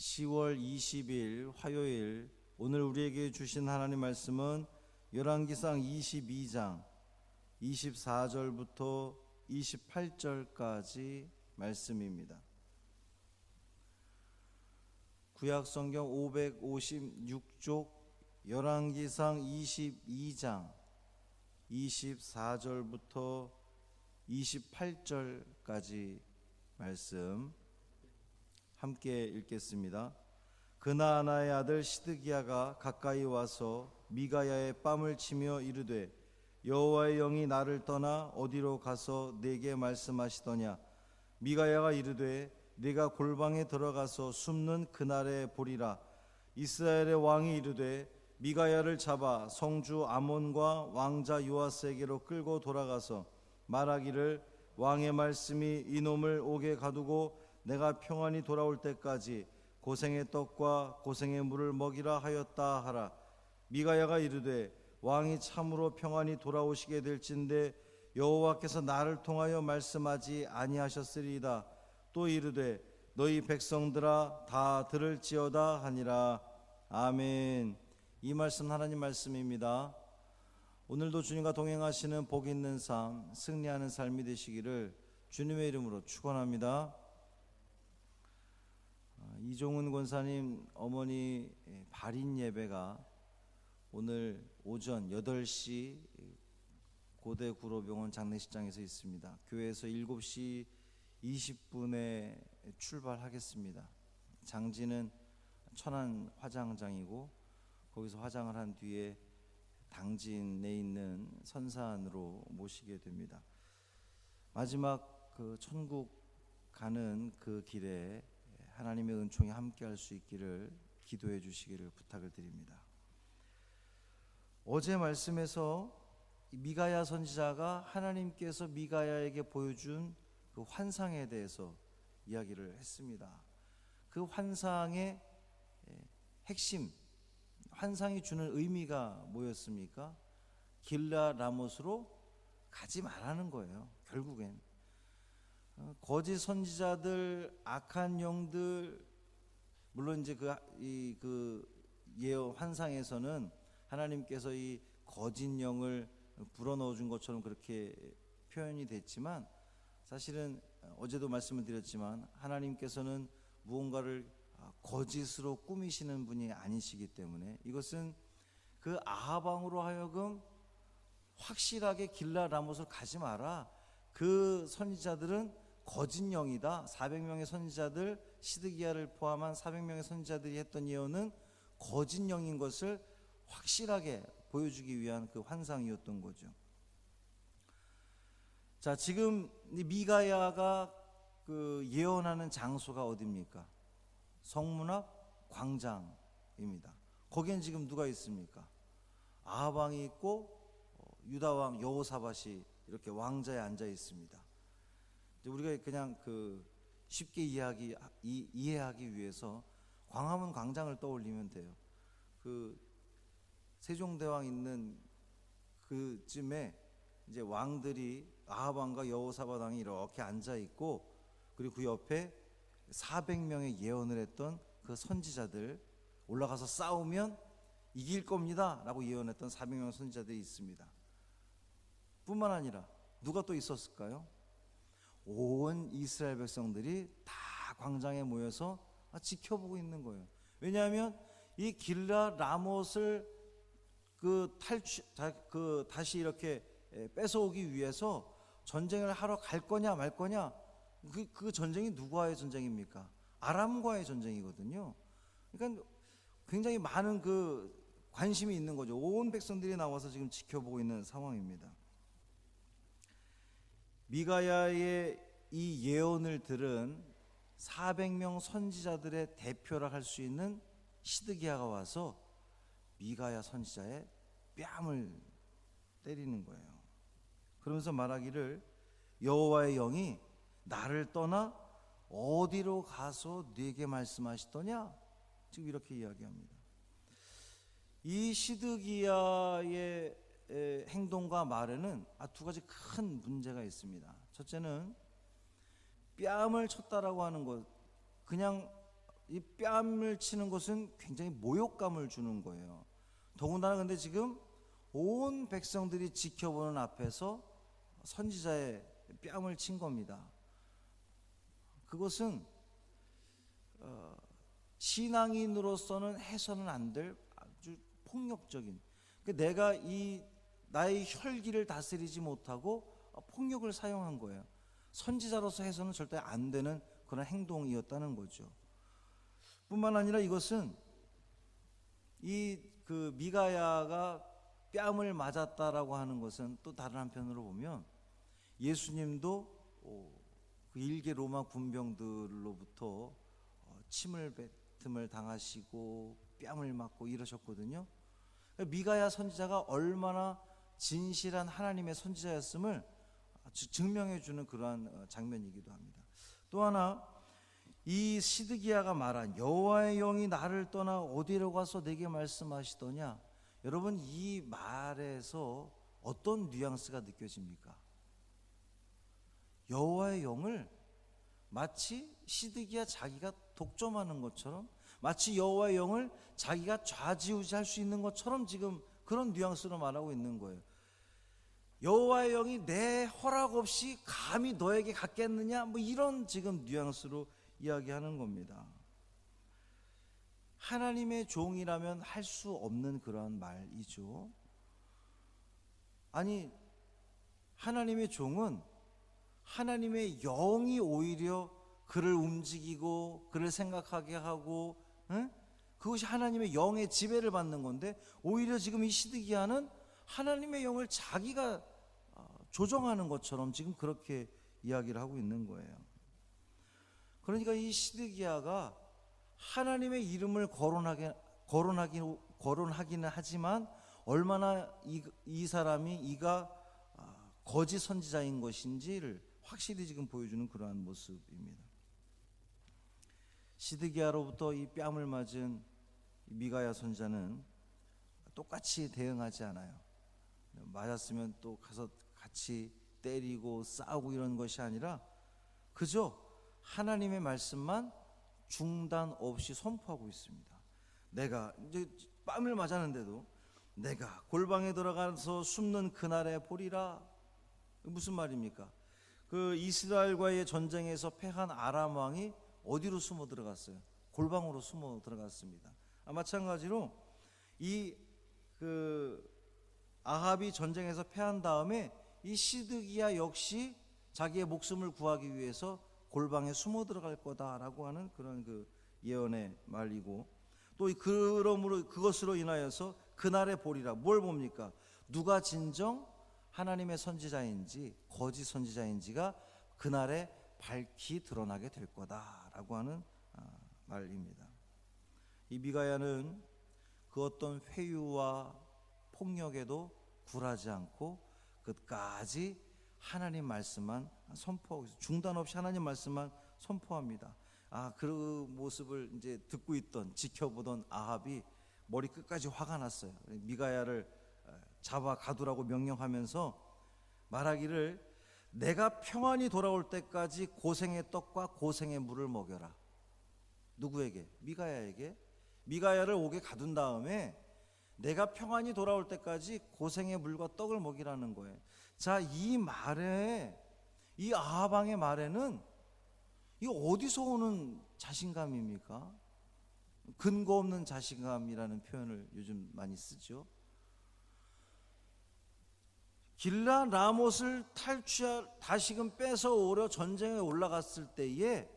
10월 20일 화요일, 오늘 우리에게 주신 하나님 말씀은 열왕기상 22장 24절부터 28절까지 말씀입니다. 구약성경 556쪽 열왕기상 22장 24절부터 28절까지 말씀 함께 읽겠습니다. 그나아나의 아들 시드기야가 가까이 와서 미가야의 뺨을 치며 이르되 여호와의 영이 나를 떠나 어디로 가서 내게 말씀하시더냐. 미가야가 이르되 네가 골방에 들어가서 숨는 그날에 보리라. 이스라엘의 왕이 이르되 미가야를 잡아 성주 아몬과 왕자 요아스에게로 끌고 돌아가서 말하기를 왕의 말씀이 이놈을 옥에 가두고 내가 평안히 돌아올 때까지 고생의 떡과 고생의 물을 먹이라 하였다 하라. 미가야가 이르되 왕이 참으로 평안히 돌아오시게 될진데 여호와께서 나를 통하여 말씀하지 아니하셨으리이다. 또 이르되 너희 백성들아 다 들을지어다 하니라. 아멘. 이 말씀 하나님 말씀입니다. 오늘도 주님과 동행하시는 복 있는 삶, 승리하는 삶이 되시기를 주님의 이름으로 축원합니다. 이종훈 권사님 어머니 발인 예배가 오늘 오전 8시 고대 구로병원 장례식장에서 있습니다. 교회에서 7시 20분에 출발하겠습니다. 장지는 천안 화장장이고 거기서 화장을 한 뒤에 당진에 있는 선산으로 모시게 됩니다. 마지막 그 천국 가는 그 길에 하나님의 은총이 함께할 수 있기를 기도해 주시기를 부탁을 드립니다. 어제 말씀에서 미가야 선지자가 하나님께서 미가야에게 보여준 그 환상에 대해서 이야기를 했습니다. 그 환상의 핵심, 환상이 주는 의미가 뭐였습니까? 길라 라못으로 가지 말라는 거예요. 결국엔 거짓 선지자들, 악한 영들, 물론 이제 그 예언 환상에서는 하나님께서 이 거짓 영을 불어넣어 준 것처럼 그렇게 표현이 됐지만, 사실은 어제도 말씀을 드렸지만 하나님께서는 무언가를 거짓으로 꾸미시는 분이 아니시기 때문에 이것은 그 아합 왕으로 하여금 확실하게 길라 라못을 가지 마라. 그 선지자들은 거짓 영이다. 400명의 선지자들, 시드기야를 포함한 400명의 선지자들이 했던 예언은 거짓 영인 것을 확실하게 보여주기 위한 그 환상이었던 거죠. 자, 지금 미가야가 그 예언하는 장소가 어디입니까? 성문 앞 광장입니다. 거기엔 지금 누가 있습니까? 아합 왕이 있고 유다 왕 여호사밧이 이렇게 왕자에 앉아 있습니다. 우리가 그냥 그 쉽게 이해하기 위해서 광화문 광장을 떠올리면 돼요. 그 세종대왕 있는 그쯤에 이제 왕들이 아합 왕과 여호사밧 왕이 이렇게 앉아 있고, 그리고 그 옆에 400명의 예언을 했던 그 선지자들, 올라가서 싸우면 이길 겁니다 라고 예언했던 400명 선지자들이 있습니다. 뿐만 아니라 누가 또 있었을까요? 온 이스라엘 백성들이 다 광장에 모여서 지켜보고 있는 거예요. 왜냐하면 이 길라 라못을 다시 이렇게 뺏어오기 위해서 전쟁을 하러 갈 거냐 말 거냐, 그 전쟁이 누구와의 전쟁입니까? 아람과의 전쟁이거든요. 그러니까 굉장히 많은 그 관심이 있는 거죠. 온 백성들이 나와서 지금 지켜보고 있는 상황입니다. 미가야의 이 예언을 들은 400명 선지자들의 대표라 할 수 있는 시드기야가 와서 미가야 선지자의 뺨을 때리는 거예요. 그러면서 말하기를 여호와의 영이 나를 떠나 어디로 가서 네게 말씀하시더냐? 지금 이렇게 이야기합니다. 이 시드기야의 행동과 말에는 두 가지 큰 문제가 있습니다. 첫째는 뺨을 쳤다라고 하는 것, 그냥 이 뺨을 치는 것은 굉장히 모욕감을 주는 거예요. 더군다나 근데 지금 온 백성들이 지켜보는 앞에서 선지자의 뺨을 친 겁니다. 그것은 신앙인으로서는 해서는 안 될 아주 폭력적인, 내가 나의 혈기를 다스리지 못하고 폭력을 사용한 거예요. 선지자로서 해서는 절대 안 되는 그런 행동이었다는 거죠. 뿐만 아니라 이것은 그 미가야가 뺨을 맞았다라고 하는 것은 또 다른 한편으로 보면 예수님도 그 일개 로마 군병들로부터 침을 뱉음을 당하시고 뺨을 맞고 이러셨거든요. 미가야 선지자가 얼마나 진실한 하나님의 선지자였음을 증명해 주는 그러한 장면이기도 합니다. 또 하나, 이 시드기야가 말한 여호와의 영이 나를 떠나 어디로 가서 내게 말씀하시더냐. 여러분, 이 말에서 어떤 뉘앙스가 느껴집니까? 여호와의 영을 마치 시드기야 자기가 독점하는 것처럼, 마치 여호와의 영을 자기가 좌지우지할 수 있는 것처럼 지금 그런 뉘앙스로 말하고 있는 거예요. 여호와의 영이 내 허락 없이 감히 너에게 갔겠느냐, 뭐 이런 지금 뉘앙스로 이야기하는 겁니다. 하나님의 종이라면 할 수 없는 그러한 말이죠. 아니, 하나님의 종은 하나님의 영이 오히려 그를 움직이고 그를 생각하게 하고, 그것이 하나님의 영의 지배를 받는 건데, 오히려 지금 이 시드기야는 하나님의 영을 자기가 조정하는 것처럼 지금 그렇게 이야기를 하고 있는 거예요. 그러니까 이 시드기야가 하나님의 이름을 거론하기는 하지만 얼마나 이 사람이 이가 거짓 선지자인 것인지를 확실히 지금 보여주는 그러한 모습입니다. 시드기야로부터 이 뺨을 맞은 미가야 선지자는 똑같이 대응하지 않아요. 맞았으면 또 가서 같이 때리고 싸우고 이런 것이 아니라 그저 하나님의 말씀만 중단 없이 선포하고 있습니다. 내가 이제 뺨을 맞았는데도 내가 골방에 들어가서 숨는 그날에 보리라. 무슨 말입니까? 그 이스라엘과의 전쟁에서 패한 아람 왕이 어디로 숨어 들어갔어요? 골방으로 숨어 들어갔습니다. 마찬가지로 아합이 전쟁에서 패한 다음에 이 시드기야 역시 자기의 목숨을 구하기 위해서 골방에 숨어 들어갈 거다라고 하는 그런 그 예언의 말이고, 또 그러므로 그것으로 인하여서 그날에 보리라. 뭘 봅니까? 누가 진정 하나님의 선지자인지 거짓 선지자인지가 그날에 밝히 드러나게 될 거다라고 하는 말입니다. 이 미가야는 그 어떤 회유와 폭력에도 굴하지 않고 끝까지 하나님 말씀만 선포하고 있어요. 중단 없이 하나님 말씀만 선포합니다. 그 모습을 이제 듣고 있던, 지켜보던 아합이 머리 끝까지 화가 났어요. 미가야를 잡아 가두라고 명령하면서 말하기를 내가 평안히 돌아올 때까지 고생의 떡과 고생의 물을 먹여라. 누구에게? 미가야에게. 미가야를 옥에 가둔 다음에 내가 평안히 돌아올 때까지 고생의 물과 떡을 먹이라는 거예요. 자, 이 말에, 이 아합 왕의 말에는 이 어디서 오는 자신감입니까? 근거 없는 자신감이라는 표현을 요즘 많이 쓰죠. 길라 라못을 다시금 뺏어오려 전쟁에 올라갔을 때에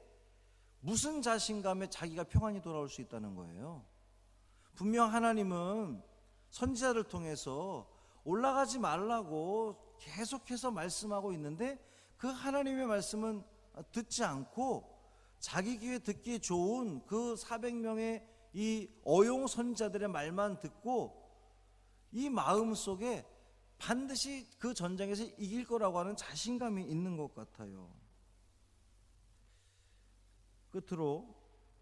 무슨 자신감에 자기가 평안히 돌아올 수 있다는 거예요. 분명 하나님은 선지자를 통해서 올라가지 말라고 계속해서 말씀하고 있는데 그 하나님의 말씀은 듣지 않고 자기 귀에 듣기 좋은 그 400명의 이 어용 선지자들의 말만 듣고 이 마음 속에 반드시 그 전쟁에서 이길 거라고 하는 자신감이 있는 것 같아요. 끝으로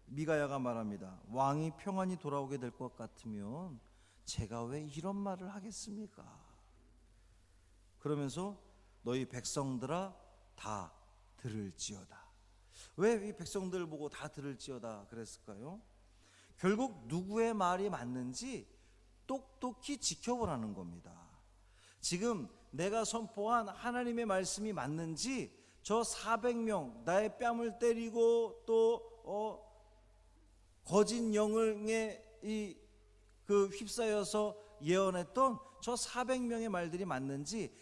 미가야가 말합니다. 왕이 평안히 돌아오게 될 것 같으면 제가 왜 이런 말을 하겠습니까? 그러면서 너희 백성들아 다 들을지어다. 왜 이 백성들 보고 다 들을지어다 그랬을까요? 결국 누구의 말이 맞는지 똑똑히 지켜보라는 겁니다. 지금 내가 선포한 하나님의 말씀이 맞는지 저 400명 나의 뺨을 때리고 또 거짓 영에 휩싸여서 예언했던 저 400명의 말들이 맞는지,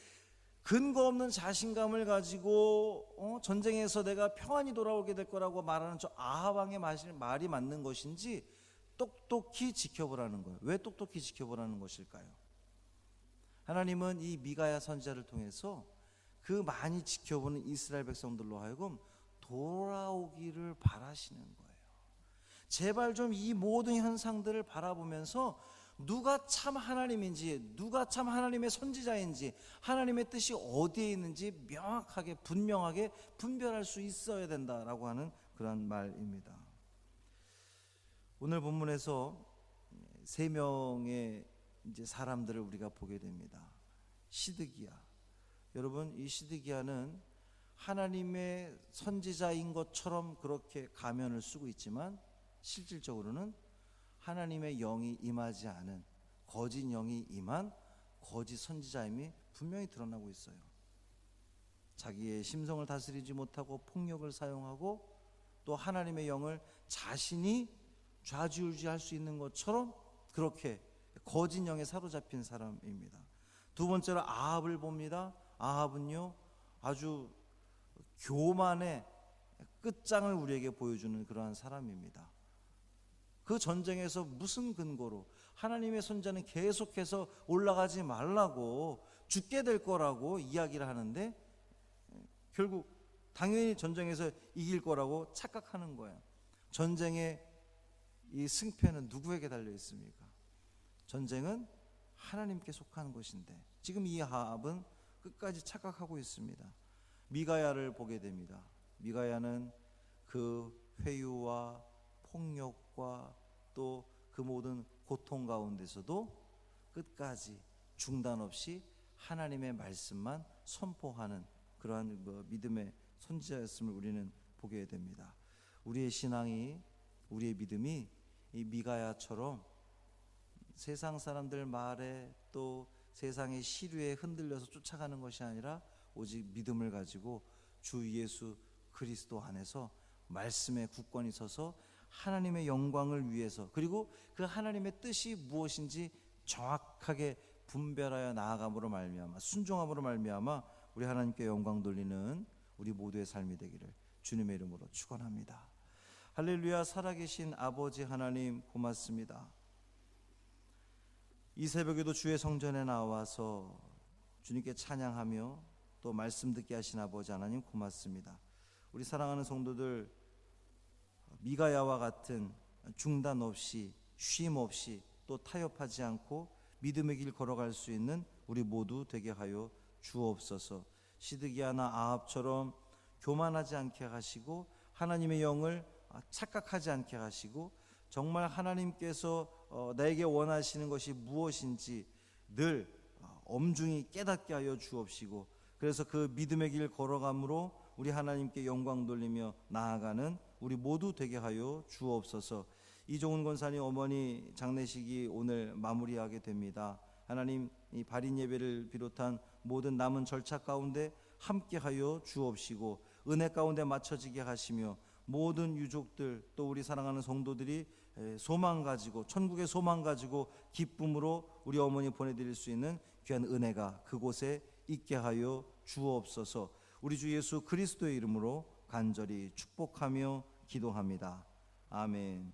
근거 없는 자신감을 가지고 전쟁에서 내가 평안히 돌아오게 될 거라고 말하는 저 아합 왕의 말이 맞는 것인지 똑똑히 지켜보라는 거예요. 왜 똑똑히 지켜보라는 것일까요? 하나님은 이 미가야 선지자를 통해서 그 많이 지켜보는 이스라엘 백성들로 하여금 돌아오기를 바라시는 거예요. 제발 좀 이 모든 현상들을 바라보면서 누가 참 하나님인지, 누가 참 하나님의 선지자인지, 하나님의 뜻이 어디에 있는지 명확하게 분명하게 분별할 수 있어야 된다라고 하는 그런 말입니다. 오늘 본문에서 세 명의 이제 사람들을 우리가 보게 됩니다. 시드기야. 여러분, 이 시드기야는 하나님의 선지자인 것처럼 그렇게 가면을 쓰고 있지만 실질적으로는 하나님의 영이 임하지 않은 거짓 영이 임한 거짓 선지자임이 분명히 드러나고 있어요. 자기의 심성을 다스리지 못하고 폭력을 사용하고 또 하나님의 영을 자신이 좌지우지할 수 있는 것처럼 그렇게 거짓 영에 사로잡힌 사람입니다. 두 번째로 아합을 봅니다. 아합은요, 아주 교만의 끝장을 우리에게 보여주는 그러한 사람입니다. 그 전쟁에서 무슨 근거로 하나님의 선지자는 계속해서 올라가지 말라고, 죽게 될 거라고 이야기를 하는데 결국 당연히 전쟁에서 이길 거라고 착각하는 거예요. 전쟁의 이 승패는 누구에게 달려 있습니까? 전쟁은 하나님께 속한 것인데 지금 이 아합은 끝까지 착각하고 있습니다. 미가야를 보게 됩니다. 미가야는 그 회유와 폭력과 또 그 모든 고통 가운데서도 끝까지 중단 없이 하나님의 말씀만 선포하는 그러한 믿음의 선지자였음을 우리는 보게 됩니다. 우리의 신앙이, 우리의 믿음이 이 미가야처럼 세상 사람들 말에 또 세상의 시류에 흔들려서 쫓아가는 것이 아니라 오직 믿음을 가지고 주 예수 그리스도 안에서 말씀에 굳건히 서서 하나님의 영광을 위해서, 그리고 그 하나님의 뜻이 무엇인지 정확하게 분별하여 나아감으로 말미암아, 순종함으로 말미암아 우리 하나님께 영광 돌리는 우리 모두의 삶이 되기를 주님의 이름으로 축원합니다. 할렐루야. 살아계신 아버지 하나님 고맙습니다. 이 새벽에도 주의 성전에 나와서 주님께 찬양하며 또 말씀 듣게 하신 아버지 하나님 고맙습니다. 우리 사랑하는 성도들, 미가야와 같은 중단 없이 쉼 없이 또 타협하지 않고 믿음의 길 걸어갈 수 있는 우리 모두 되게 하여 주옵소서. 시드기야나 아합처럼 교만하지 않게 하시고 하나님의 영을 착각하지 않게 하시고 정말 하나님께서 나에게 원하시는 것이 무엇인지 늘 엄중히 깨닫게 하여 주옵시고, 그래서 그 믿음의 길 걸어감으로 우리 하나님께 영광 돌리며 나아가는 우리 모두 되게 하여 주옵소서. 이종훈 권사님 어머니 장례식이 오늘 마무리하게 됩니다. 하나님, 이 발인 예배를 비롯한 모든 남은 절차 가운데 함께하여 주옵시고 은혜 가운데 맞춰지게 하시며 모든 유족들 또 우리 사랑하는 성도들이 소망 가지고, 천국의 소망 가지고 기쁨으로 우리 어머니 보내드릴 수 있는 귀한 은혜가 그곳에 있게 하여 주옵소서. 우리 주 예수 그리스도의 이름으로 간절히 축복하며 기도합니다. 아멘.